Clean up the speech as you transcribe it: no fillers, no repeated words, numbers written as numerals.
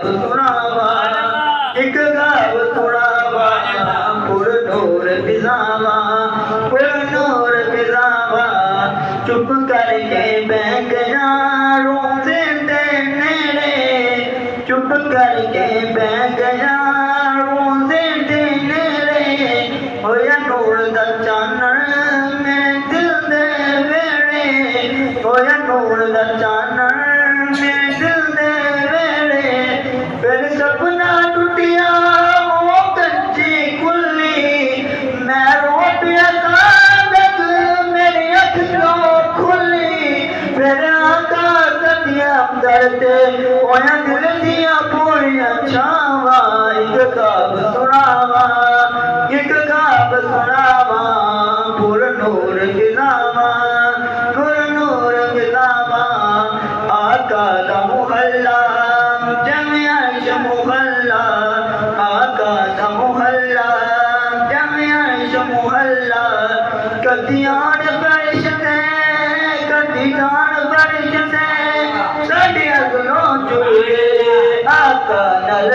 सुनावा एक गाव सुनावा पुर नूर बिजावा पुर नूर बिजावा चुप करके बैठ जा रोज़े दे नेड़े चुप करके बैठ जा रोज़े दे नेड़े होया नूर दा चानण मेरे दिल दे वेड़े होया नूर दा चानण मेरे दिल दे वेड़े फिर सपना टुटिया वो कच्ची कुल्ली मैं रो पिया कागज मेरी अख क्यों खुली फिर आका सदिया दर्द होया दिल दिया पूरिया छावा एक गाव सुनावा एक गाव सुनावा पुर नूर गिलावा पुर नूर गिलावा आका दा मुहल्ला जमिया मुहल्ला आका दा मुहल्ला जमिया मुहल्ला कदियान फरिश ते कदी जान फरिश ते साडे अगलों जुड़े आका नल